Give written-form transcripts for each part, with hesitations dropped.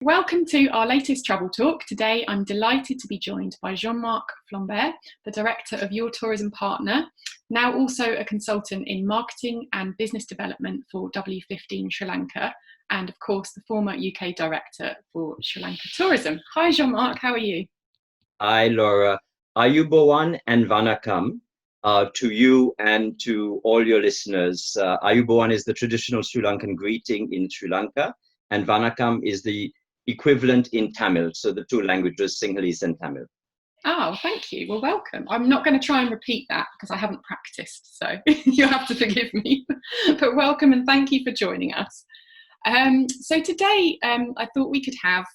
welcome to our latest travel talk. Today I'm delighted to be joined by Jean-Marc Flambert, the Director of Your Tourism Partner, now also a consultant in marketing and business development for W15 Sri Lanka, and of course the former UK Director for Sri Lanka Tourism. Hi Jean-Marc, how are you? Hi, Laura. Ayubowan and Vanakkam to you and to all your listeners. Ayubowan is the traditional Sri Lankan greeting in Sri Lanka, and Vanakkam is the equivalent in Tamil. So the two languages, Sinhalese and Tamil. Oh, thank you. Well, welcome. I'm not going to try and repeat that because I haven't practiced, so you'll have to forgive me. But welcome and thank you for joining us. So today I thought we could have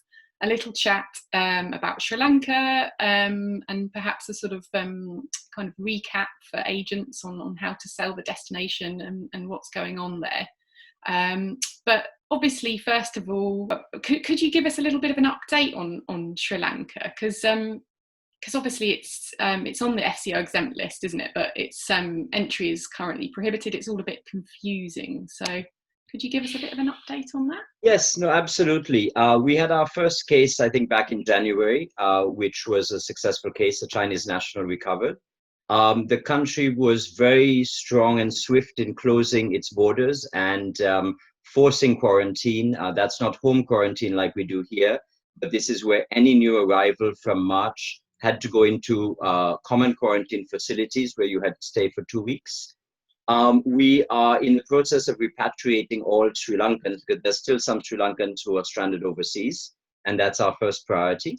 a little chat about Sri Lanka and perhaps a sort of kind of recap for agents on how to sell the destination and what's going on there. But obviously, first of all, could you give us a little bit of an update on Sri Lanka? Because obviously it's on the SEO exempt list, isn't it? But its entry is currently prohibited. It's all a bit confusing. So could you give us a bit of an update on that? Yes, no, absolutely. We had our first case, I think, back in January, which was a successful case. The Chinese national recovered. The country was very strong and swift in closing its borders and forcing quarantine. That's not home quarantine like we do here, but this is where any new arrival from March had to go into common quarantine facilities where you had to stay for 2 weeks. We are in the process of repatriating all Sri Lankans because there's still some Sri Lankans who are stranded overseas, and that's our first priority.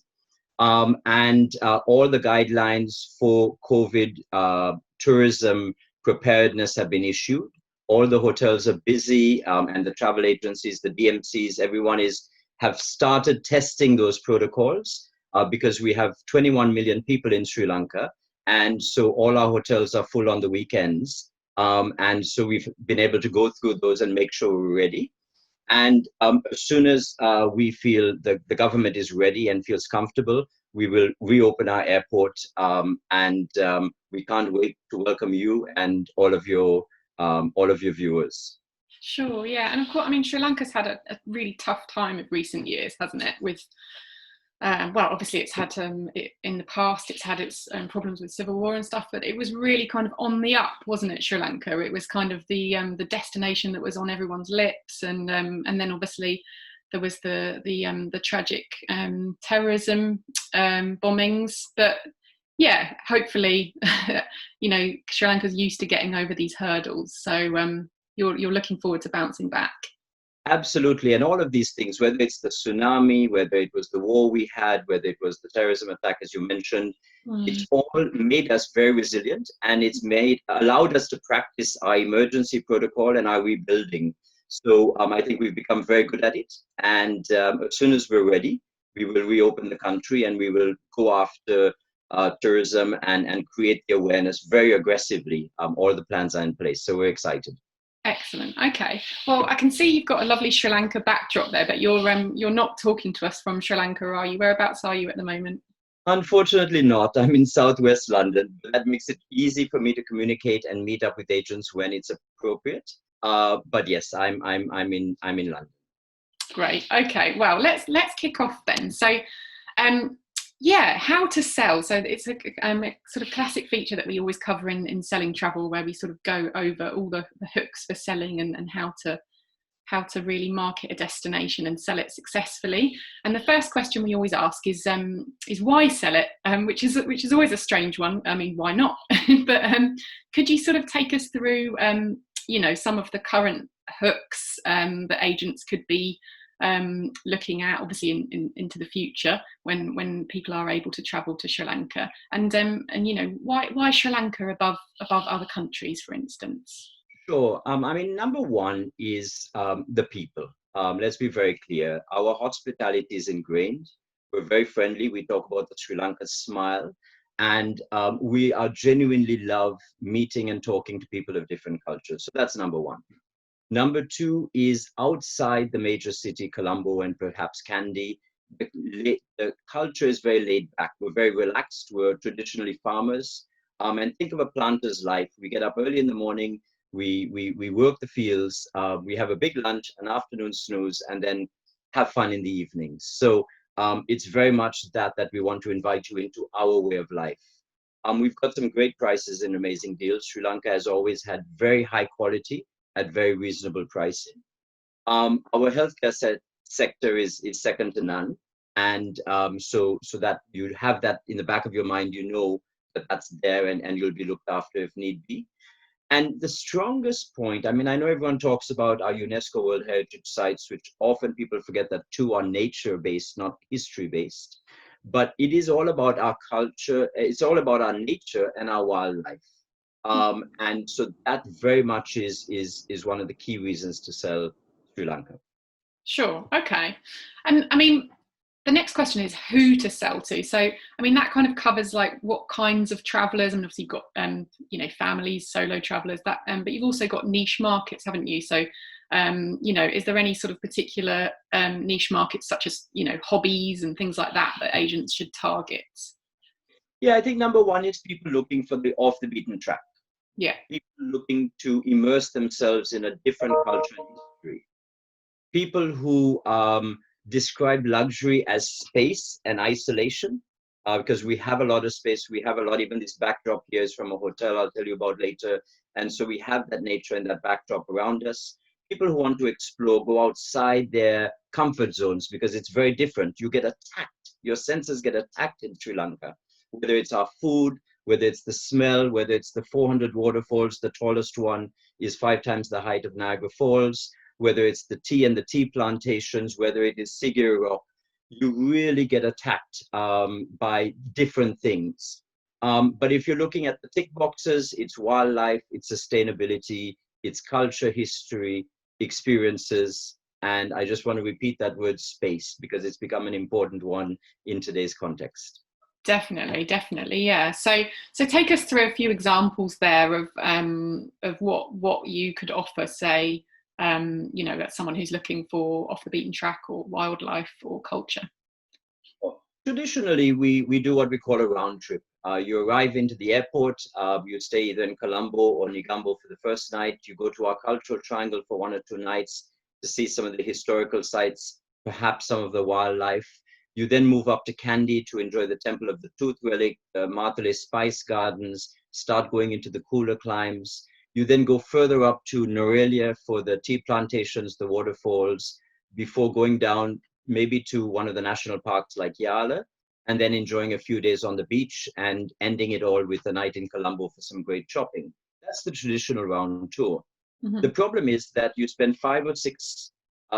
All the guidelines for COVID tourism preparedness have been issued. All the hotels are busy, and the travel agencies, the DMCs, everyone have started testing those protocols because we have 21 million people in Sri Lanka, and so all our hotels are full on the weekends. And so we've been able to go through those and make sure we're ready. And as soon as we feel the government is ready and feels comfortable, we will reopen our airport. We can't wait to welcome you and all of your viewers. Sure, yeah, and of course, I mean, Sri Lanka's had a really tough time of recent years, hasn't it? With well, obviously it's had in the past it's had its problems with civil war and stuff, but it was really kind of on the up, wasn't it? Sri Lanka. It was kind of the destination that was on everyone's lips, and then obviously there was the tragic terrorism bombings. But yeah, hopefully, Sri Lanka's used to getting over these hurdles, so you're looking forward to bouncing back. Absolutely. And all of these things, whether it's the tsunami, whether it was the war we had, whether it was the terrorism attack, as you mentioned, it's all made us very resilient, and it's allowed us to practice our emergency protocol and our rebuilding. So I think we've become very good at it. And as soon as we're ready, we will reopen the country and we will go after tourism and create the awareness very aggressively. All the plans are in place. So we're excited. Excellent. Okay. Well, I can see you've got a lovely Sri Lanka backdrop there, but you're not talking to us from Sri Lanka, are you? Whereabouts are you at the moment? Unfortunately not. I'm in Southwest London. That makes it easy for me to communicate and meet up with agents when it's appropriate. But yes, I'm in London. Great. Okay. Well, let's kick off then. So, yeah, how to sell. So it's a sort of classic feature that we always cover in selling travel, where we sort of go over all the hooks for selling and how to really market a destination and sell it successfully. And the first question we always ask is why sell it, which is always a strange one. I mean, why not? But could you sort of take us through some of the current hooks that agents could be looking at, obviously into the future when people are able to travel to Sri Lanka, and why Sri Lanka above other countries, for instance? Sure. I mean, number one is the people. Let's be very clear. Our hospitality is ingrained. We're very friendly. We talk about the Sri Lanka smile, and we are genuinely love meeting and talking to people of different cultures. So that's number one. Number two is outside the major city, Colombo and perhaps Kandy, the culture is very laid back. We're very relaxed. We're traditionally farmers. And think of a planter's life. We get up early in the morning, we work the fields, we have a big lunch, an afternoon snooze, and then have fun in the evenings. So it's very much that we want to invite you into our way of life. We've got some great prices and amazing deals. Sri Lanka has always had very high quality at very reasonable pricing. Our healthcare sector is second to none. And so that you have that in the back of your mind, you know that that's there, and you'll be looked after if need be. And the strongest point, I mean, I know everyone talks about our UNESCO World Heritage Sites, which often people forget that too are nature-based, not history-based. But it is all about our culture. It's all about our nature and our wildlife. And so that very much is one of the key reasons to sell Sri Lanka. Sure. Okay. And I mean, the next question is who to sell to. So, I mean, that kind of covers like what kinds of travelers. I mean, obviously you've got, you know, families, solo travelers, that, but you've also got niche markets, haven't you? So, you know, is there any sort of particular niche markets, such as, you know, hobbies and things like that, that agents should target? Yeah, I think number one is people looking for the off the beaten track. Yeah. People looking to immerse themselves in a different culture and history. People who describe luxury as space and isolation, because we have a lot of space. We have a lot, even this backdrop here is from a hotel I'll tell you about later. And so we have that nature and that backdrop around us. People who want to explore, go outside their comfort zones, because it's very different. You get attacked. Your senses get attacked in Sri Lanka, whether it's our food, whether it's the smell, whether it's the 400 waterfalls. The tallest one is 5 times the height of Niagara Falls, whether it's the tea and the tea plantations, whether it is Sigiri Rock. You really get attacked by different things. But if you're looking at the tick boxes, it's wildlife, it's sustainability, it's culture, history, experiences. And I just want to repeat that word space, because it's become an important one in today's context. Definitely, yeah. So take us through a few examples there of what you could offer, say, you know, that's someone who's looking for off the beaten track or wildlife or culture. Traditionally, we do what we call a round trip. You arrive into the airport, you stay either in Colombo or Negombo for the first night. You go to our cultural triangle for 1 or 2 nights to see some of the historical sites, perhaps some of the wildlife. You then move up to Kandy to enjoy the Temple of the Tooth Relic, the Martale Spice Gardens, start going into the cooler climes. You then go further up to Norelia for the tea plantations, the waterfalls, before going down maybe to one of the national parks like Yala, and then enjoying a few days on the beach and ending it all with a night in Colombo for some great shopping. That's the traditional round tour. Mm-hmm. The problem is that you spend 5 or 6,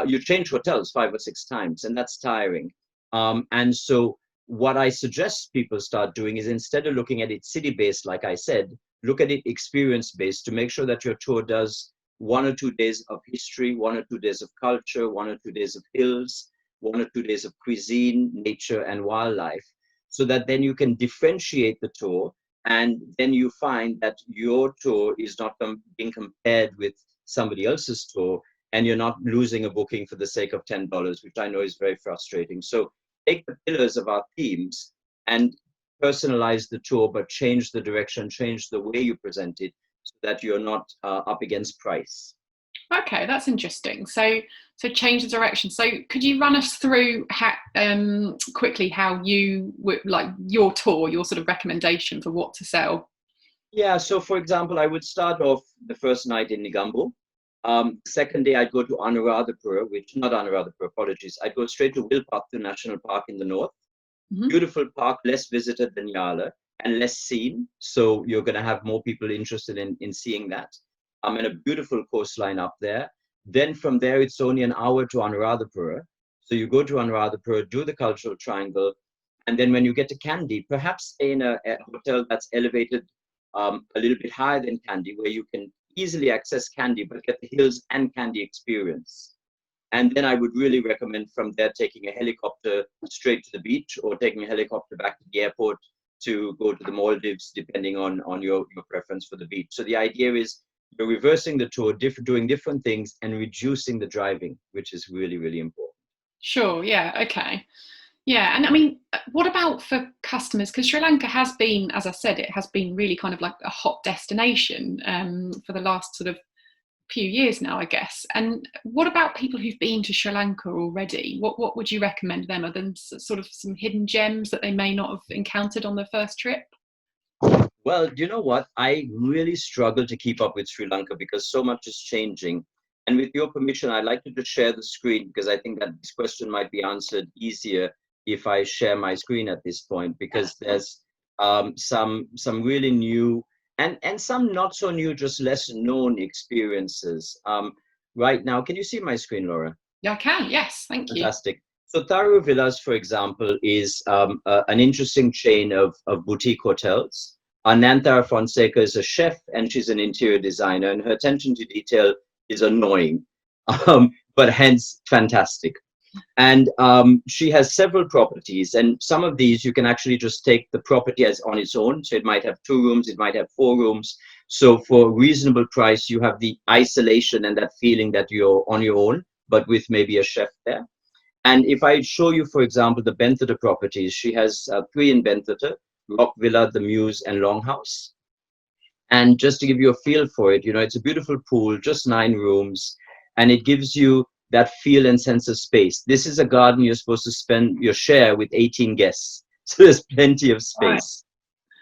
you change hotels 5 or 6 times, and that's tiring. And so what I suggest people start doing is, instead of looking at it city-based, like I said, look at it experience-based to make sure that your tour does 1 or 2 days of history, 1 or 2 days of culture, 1 or 2 days of hills, 1 or 2 days of cuisine, nature, and wildlife, so that then you can differentiate the tour. And then you find that your tour is not being compared with somebody else's tour, and you're not losing a booking for the sake of $10, which I know is very frustrating. So take the pillars of our themes and personalize the tour, but change the direction, change the way you present it, so that you're not up against price. Okay, that's interesting. So change the direction. So could you run us through quickly how you would, like, your tour, your sort of recommendation for what to sell? Yeah, so for example, I would start off the first night in Negombo. Second day, I'd go to Anuradhapura, apologies. I'd go straight to Wilpattu National Park in the north. Mm-hmm. Beautiful park, less visited than Yala and less seen. So you're going to have more people interested in seeing that. And a beautiful coastline up there. Then from there, it's only an hour to Anuradhapura. So you go to Anuradhapura, do the cultural triangle. And then when you get to Kandy, perhaps stay in a hotel that's elevated a little bit higher than Kandy, where you can easily access Kandy, but get the hills and Kandy experience. And then I would really recommend from there taking a helicopter straight to the beach, or taking a helicopter back to the airport to go to the Maldives, depending on your preference for the beach. So the idea is you're reversing the tour, doing different things, and reducing the driving, which is really, really important. Sure, yeah, okay. Yeah, and I mean, what about for customers? Because Sri Lanka has been, as I said, it has been really kind of like a hot destination for the last sort of few years now, I guess. And what about people who've been to Sri Lanka already? What would you recommend them? Are there sort of some hidden gems that they may not have encountered on their first trip? Well, you know what? I really struggle to keep up with Sri Lanka because so much is changing. And with your permission, I'd like you to share the screen because I think that this question might be answered easier if I share my screen at this point, because there's some really new and some not so new, just less known experiences. Right now, can you see my screen, Laura? Yeah, I can. Yes, thank you. Fantastic. So Tharu Villas, for example, is an interesting chain of boutique hotels. Ananta Fonseca is a chef and she's an interior designer, and her attention to detail is annoying, but hence fantastic. And she has several properties, and some of these you can actually just take the property as on its own. So it might have 2 rooms, it might have 4 rooms. So for a reasonable price, you have the isolation and that feeling that you're on your own, but with maybe a chef there. And if I show you, for example, the Benthuta properties, she has 3 in Benthuta: Rock Villa, The Muse, and Longhouse. And just to give you a feel for it, it's a beautiful pool, just 9 rooms, and it gives you that feel and sense of space. This is a garden you're supposed to spend your share with 18 guests, so there's plenty of space.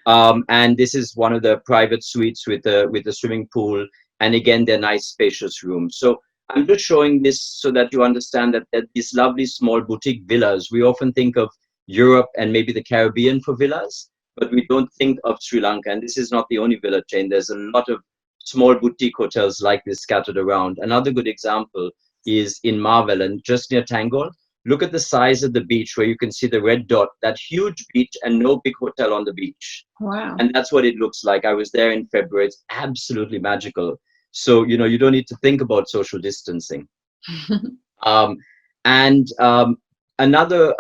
And this is one of the private suites with a swimming pool, and again, they're nice, spacious rooms. So I'm just showing this so that you understand that these lovely small boutique villas, we often think of Europe and maybe the Caribbean for villas, but we don't think of Sri Lanka. And this is not the only villa chain. There's a lot of small boutique hotels like this scattered around. Another good example is in Marvelan, just near Tangol. Look at the size of the beach where you can see the red dot, that huge beach and no big hotel on the beach. Wow. And that's what it looks like. I was there in February. It's absolutely magical. So, you don't need to think about social distancing. Another,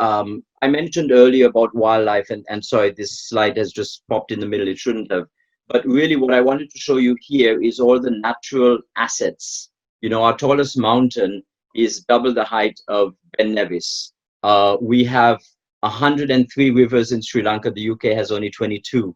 I mentioned earlier about wildlife, and sorry, this slide has just popped in the middle. It shouldn't have. But really what I wanted to show you here is all the natural assets. Our tallest mountain is double the height of Ben Nevis. We have 103 rivers in Sri Lanka. The UK has only 22.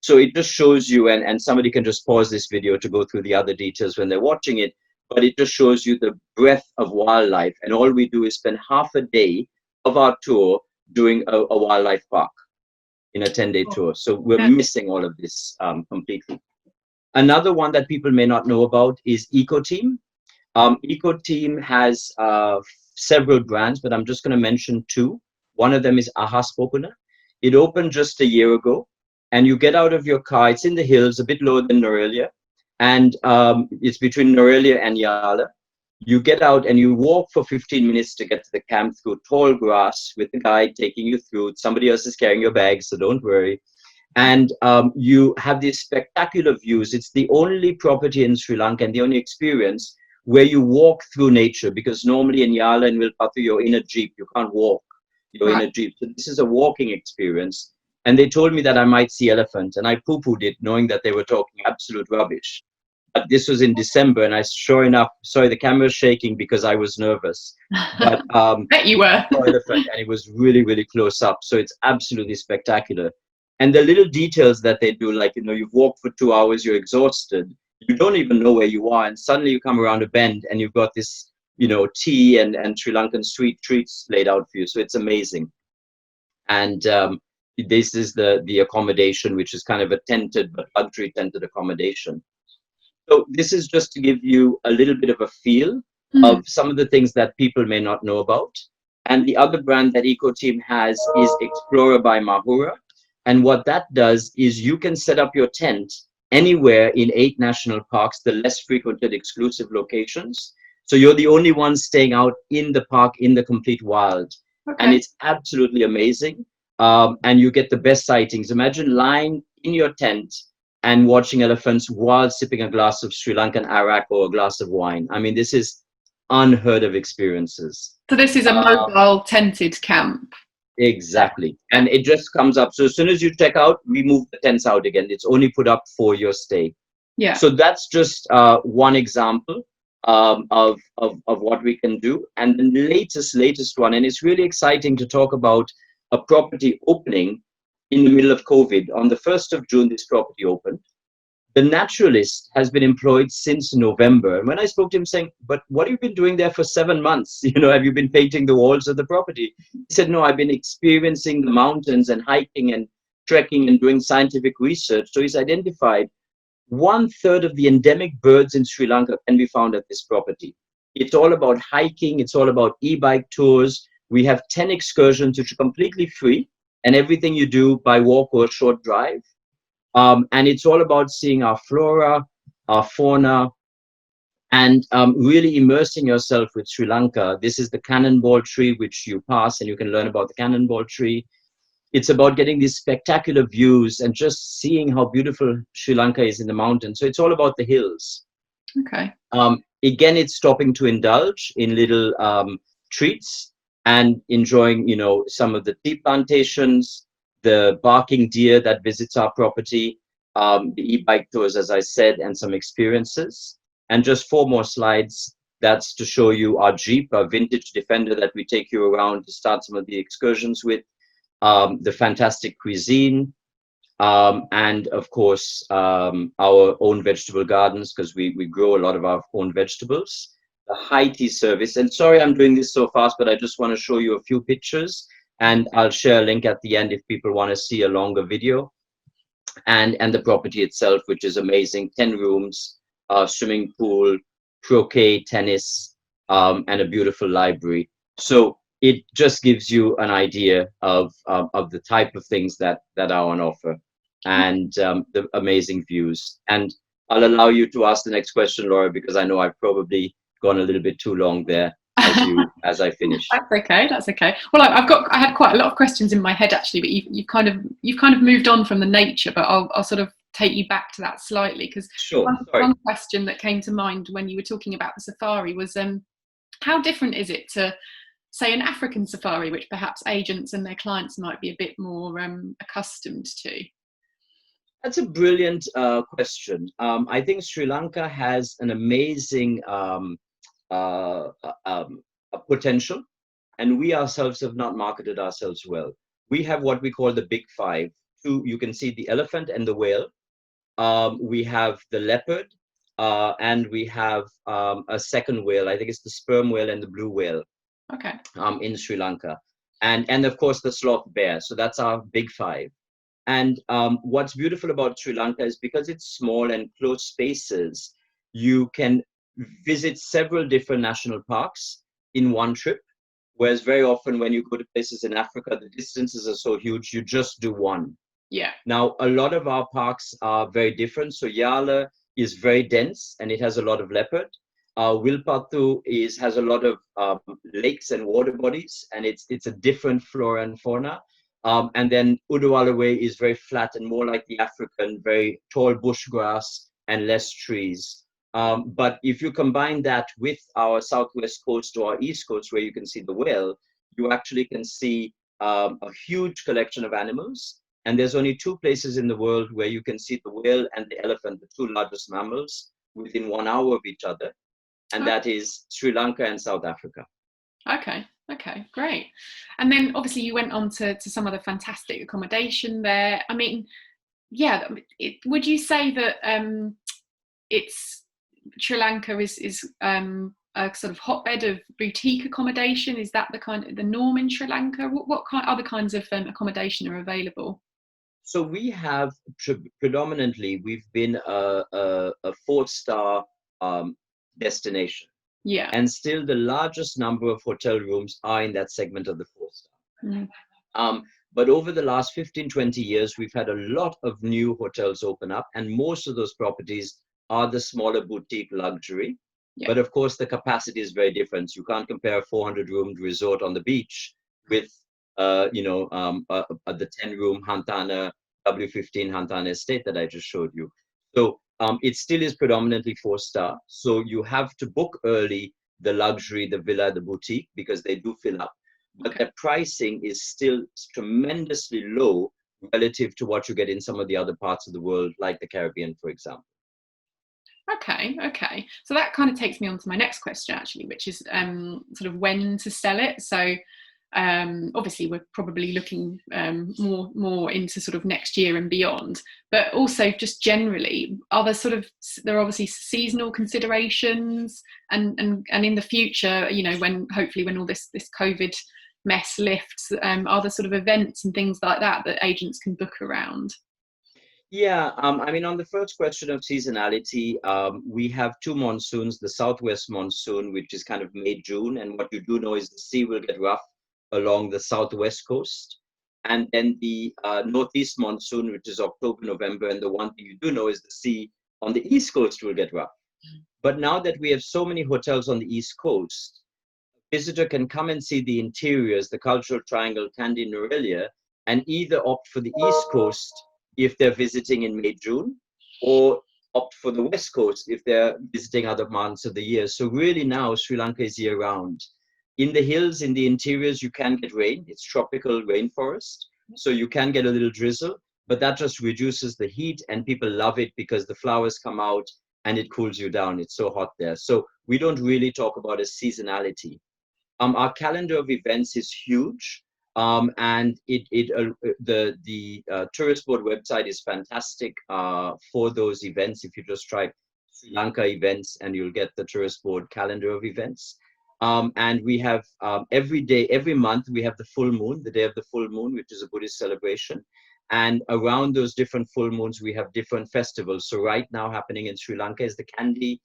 So it just shows you, and somebody can just pause this video to go through the other details when they're watching it, but it just shows you the breadth of wildlife. And all we do is spend half a day of our tour doing a wildlife park in a 10-day tour. So we're missing all of this completely. Another one that people may not know about is EcoTeam. EcoTeam has several brands, but I'm just going to mention 2. One of them is Ahas Popuna. It opened just a year ago, and you get out of your car. It's in the hills, a bit lower than Norelia, and it's between Norelia and Yala. You get out and you walk for 15 minutes to get to the camp through tall grass with the guide taking you through. Somebody else is carrying your bag, so don't worry. And you have these spectacular views. It's the only property in Sri Lanka and the only experience where you walk through nature, because normally in Yala and Wilpattu, you're in a jeep. You can't walk. You're in a jeep. So this is a walking experience. And they told me that I might see elephants, and I poo-pooed it, knowing that they were talking absolute rubbish. But this was in December, and sure enough, sorry, the camera's shaking because I was nervous. But Bet you were. elephant, and it was really, really close up. So it's absolutely spectacular. And the little details that they do, like, you've walked for 2 hours, you're exhausted, you don't even know where you are, and suddenly you come around a bend and you've got this, tea and Sri Lankan sweet treats laid out for you. So it's amazing. And this is the accommodation, which is kind of a tented but luxury tented accommodation. So this is just to give you a little bit of a feel of some of the things that people may not know about. And the other brand that EcoTeam has is Explorer by Mahura. And what that does is you can set up your tent anywhere in 8 national parks, the less frequented exclusive locations. So you're the only one staying out in the park in the complete wild. Okay. And it's absolutely amazing. And you get the best sightings. Imagine lying in your tent and watching elephants while sipping a glass of Sri Lankan arak or a glass of wine. I mean, this is unheard of experiences. So this is a mobile tented camp. Exactly. And it just comes up. So as soon as you check out, we move the tents out again. It's only put up for your stay. Yeah. So that's just one example of what we can do. And the latest one, and it's really exciting to talk about a property opening in the middle of COVID. On the 1st of June, this property opened. The naturalist has been employed since November. And when I spoke to him saying, but what have you been doing there for 7 months? Have you been painting the walls of the property? He said, no, I've been experiencing the mountains and hiking and trekking and doing scientific research. So he's identified 1/3 of the endemic birds in Sri Lanka can be found at this property. It's all about hiking. It's all about e-bike tours. We have 10 excursions, which are completely free, and everything you do by walk or a short drive. And it's all about seeing our flora, our fauna, and really immersing yourself with Sri Lanka. This is the cannonball tree, which you pass and you can learn about the cannonball tree. It's about getting these spectacular views and just seeing how beautiful Sri Lanka is in the mountains. So it's all about the hills. Okay. Again, it's stopping to indulge in little treats and enjoying, some of the tea plantations, the barking deer that visits our property, the e-bike tours, as I said, and some experiences. And just 4 more slides. That's to show you our Jeep, our vintage Defender that we take you around to start some of the excursions with, the fantastic cuisine, and of course, our own vegetable gardens, because we grow a lot of our own vegetables. The high tea service. And sorry, I'm doing this so fast, but I just want to show you a few pictures. And I'll share a link at the end if people want to see a longer video. And the property itself, which is amazing. 10 rooms, swimming pool, croquet, tennis, and a beautiful library. So it just gives you an idea of the type of things that are on offer, and the amazing views. And I'll allow you to ask the next question, Laura, because I know I've probably gone a little bit too long there as I finish. That's okay. That's okay. Well, I had quite a lot of questions in my head actually, but you've kind of moved on from the nature. But I'll sort of take you back to that slightly, because Sure. one question that came to mind when you were talking about the safari was how different is it to, say, an African safari, which perhaps agents and their clients might be a bit more accustomed to? That's a brilliant question. I think Sri Lanka has an amazing potential, and we ourselves have not marketed ourselves well. We have what we call the big five. You can see the elephant and the whale. We have the leopard, and we have a second whale. I think it's the sperm whale and the blue whale. Okay. In Sri Lanka, and of course the sloth bear. So that's our big five. And what's beautiful about Sri Lanka is because it's small and close spaces, you can visit several different national parks in one trip. Whereas very often when you go to places in Africa, the distances are so huge, you just do one. Yeah. Now, a lot of our parks are very different. So Yala is very dense and it has a lot of leopard. Wilpattu has a lot of lakes and water bodies, and it's a different flora and fauna. And then Udawalawe is very flat and more like the African, very tall bush grass and less trees. But if you combine that with our southwest coast or our east coast, where you can see the whale, you actually can see a huge collection of animals. And there's only 2 places in the world where you can see the whale and the elephant, the 2 largest mammals, within 1 hour of each other. And that is Sri Lanka and South Africa. Okay, great. And then obviously you went on to some other fantastic accommodation there. I mean, yeah, would you say that it's Sri Lanka is a sort of hotbed of boutique accommodation? Is that the norm in Sri Lanka? What other kinds of accommodation are available? So we have predominantly, we've been a 4-star destination. Yeah. And still the largest number of hotel rooms are in that segment of the 4-star. Mm. But over the last 15, 20 years, we've had a lot of new hotels open up, and most of those properties are the smaller boutique luxury. Yeah. But of course, the capacity is very different. You can't compare a 400-room resort on the beach with, the 10-room Hantana, W15 Hantana estate that I just showed you. So it still is predominantly 4-star. So you have to book early the luxury, the villa, the boutique, because they do fill up. But the pricing is still tremendously low relative to what you get in some of the other parts of the world, like the Caribbean, for example. Okay. So that kind of takes me on to my next question, actually, which is sort of when to sell it. So Obviously, we're probably looking more into sort of next year and beyond, but also just generally, there are obviously seasonal considerations, and in the future, when hopefully when all this COVID mess lifts, are there sort of events and things like that that agents can book around? Yeah, I mean, on the first question of seasonality, we have two monsoons, the southwest monsoon, which is kind of May, June. And what you do know is the sea will get rough along the southwest coast. And then the northeast monsoon, which is October, November. And the one thing you do know is the sea on the east coast will get rough. But now that we have so many hotels on the east coast, visitor can come and see the interiors, the cultural triangle, Kandy, Norelia, and either opt for the east coast if they're visiting in May, June, or opt for the west coast if they're visiting other months of the year. So really now Sri Lanka is year round. In the hills, in the interiors, you can get rain. It's tropical rainforest. So you can get a little drizzle, but that just reduces the heat, and people love it because the flowers come out and it cools you down. It's so hot there. So we don't really talk about a seasonality. Our calendar of events is huge, and the tourist board website is fantastic for those events. If you just try Sri Lanka events, and you'll get the tourist board calendar of events. And we have every day, every month, we have the full moon, the day of the full moon, which is a Buddhist celebration. And around those different full moons, we have different festivals. So right now happening in Sri Lanka is the Kandy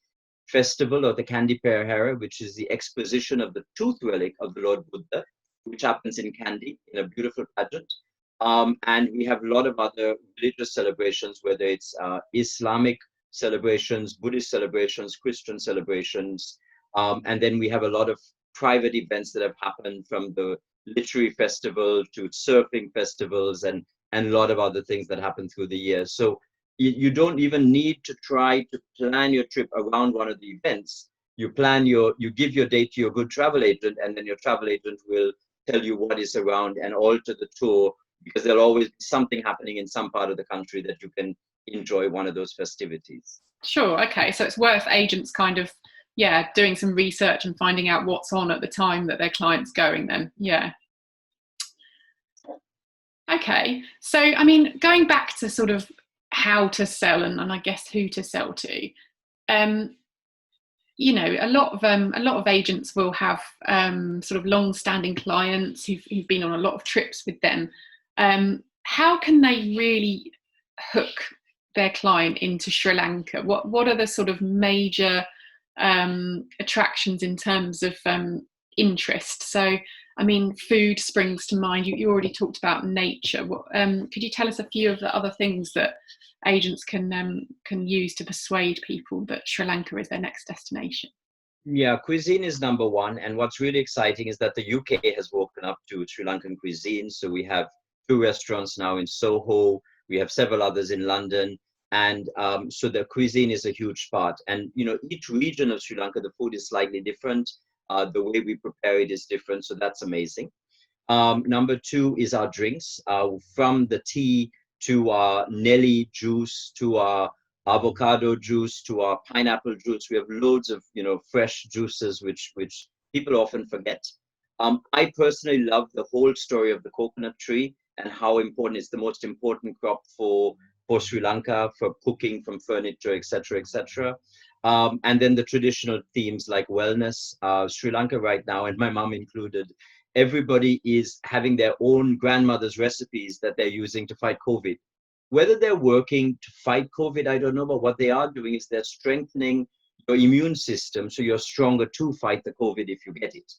Festival, or the Kandy Perahera, which is the exposition of the tooth relic of the Lord Buddha, which happens in Kandy in a beautiful pageant. And we have a lot of other religious celebrations, whether it's Islamic celebrations, Buddhist celebrations, Christian celebrations. And then we have a lot of private events that have happened, from the literary festival to surfing festivals, and a lot of other things that happen through the year. So you don't even need to try to plan your trip around one of the events. You give your date to your good travel agent, and then your travel agent will tell you what is around and alter the tour, because there'll always be something happening in some part of the country that you can enjoy one of those festivities. Sure. Okay. So it's worth agents kind of, doing some research and finding out what's on at the time that their client's going then. Yeah. Okay. So, I mean, going back to sort of how to sell, and I guess who to sell to, a lot of agents will have sort of long-standing clients who've been on a lot of trips with them. How can they really hook their client into Sri Lanka? What are the sort of major attractions in terms of interest? So, I mean, food springs to mind. You already talked about nature. Could you tell us a few of the other things that agents can use to persuade people that Sri Lanka is their next destination? Yeah, cuisine is number one. And what's really exciting is that the UK has woken up to Sri Lankan cuisine. So we have 2 restaurants now in Soho. We have several others in London. And so the cuisine is a huge part. And, each region of Sri Lanka, the food is slightly different. The way we prepare it is different. So that's amazing. Number 2 is our drinks, from the tea to our Nelly juice, to our avocado juice, to our pineapple juice. We have loads of, fresh juices, which people often forget. I personally love the whole story of the coconut tree, and how important it's the most important crop for Sri Lanka, for cooking, from furniture, etc., etc. And then the traditional themes like wellness. Sri Lanka right now, and my mom included, everybody is having their own grandmother's recipes that they're using to fight COVID. Whether they're working to fight COVID, I don't know, but what they are doing is they're strengthening your immune system so you're stronger to fight the COVID if you get it.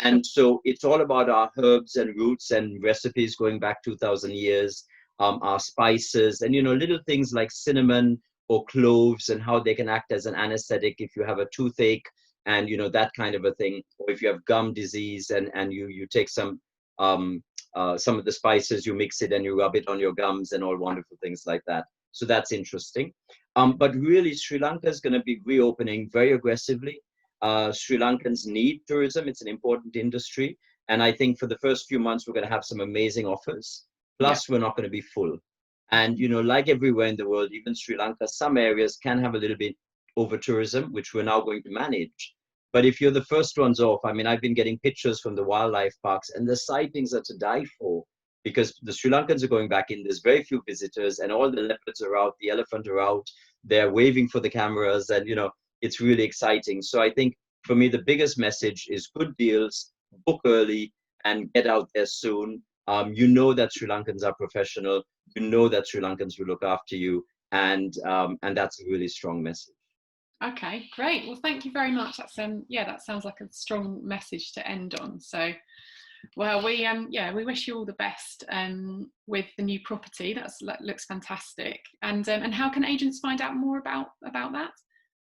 And so it's all about our herbs and roots and recipes going back 2,000 years, our spices, and, little things like cinnamon or cloves, and how they can act as an anesthetic if you have a toothache, and, that kind of a thing. Or if you have gum disease, and you take some of the spices, you mix it and you rub it on your gums, and all wonderful things like that. So that's interesting. But really, Sri Lanka is going to be reopening very aggressively. Sri Lankans need tourism. It's an important industry. And I think for the first few months, we're going to have some amazing offers. Plus, we're not going to be full. And, like everywhere in the world, even Sri Lanka, some areas can have a little bit over tourism, which we're now going to manage. But if you're the first ones off, I mean, I've been getting pictures from the wildlife parks, and the sightings are to die for, because the Sri Lankans are going back in. There's very few visitors, and all the leopards are out, the elephant are out. They're waving for the cameras, and it's really exciting. So I think for me, the biggest message is good deals, book early, and get out there soon. You know that Sri Lankans are professional. You know that Sri Lankans will look after you, and that's a really strong message. Okay, great. Well, thank you very much. That's that sounds like a strong message to end on. So, well, we wish you all the best with the new property. That looks fantastic. And how can agents find out more about that?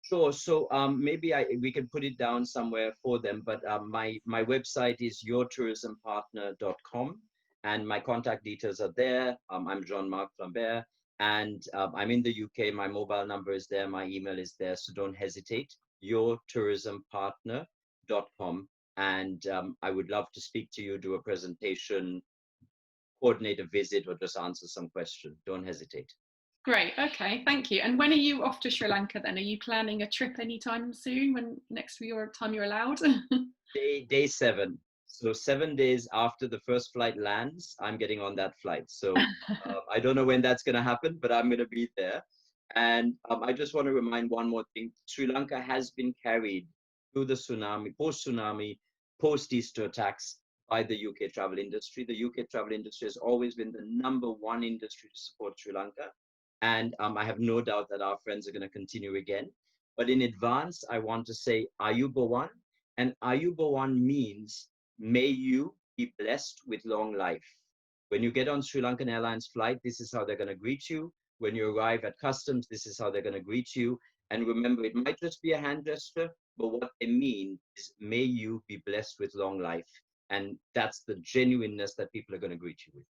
Sure. So maybe we can put it down somewhere for them. But my website is yourtourismpartner.com, and my contact details are there. I'm Jean-Marc Flambert, and I'm in the UK. My mobile number is there. My email is there. So don't hesitate. yourtourismpartner.com, and I would love to speak to you, do a presentation, coordinate a visit, or just answer some question. Don't hesitate. Great. Okay. Thank you. And when are you off to Sri Lanka then? Are you planning a trip anytime soon? When next time you're allowed? Day 7. So 7 days after the first flight lands, I'm getting on that flight. So I don't know when that's going to happen, but I'm going to be there. And I just want to remind one more thing. Sri Lanka has been carried through the tsunami, post-Easter attacks by the UK travel industry. The UK travel industry has always been the #1 industry to support Sri Lanka. And I have no doubt that our friends are going to continue again. But in advance, I want to say Ayubowan. And Ayubowan means, may you be blessed with long life. When you get on Sri Lankan Airlines flight, this is how they're going to greet you. When you arrive at customs, this is how they're going to greet you. And remember, it might just be a hand gesture, but what they mean is, may you be blessed with long life. And that's the genuineness that people are going to greet you with.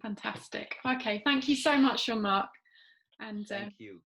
Fantastic. Okay, thank you so much, Jean-Marc. And thank you.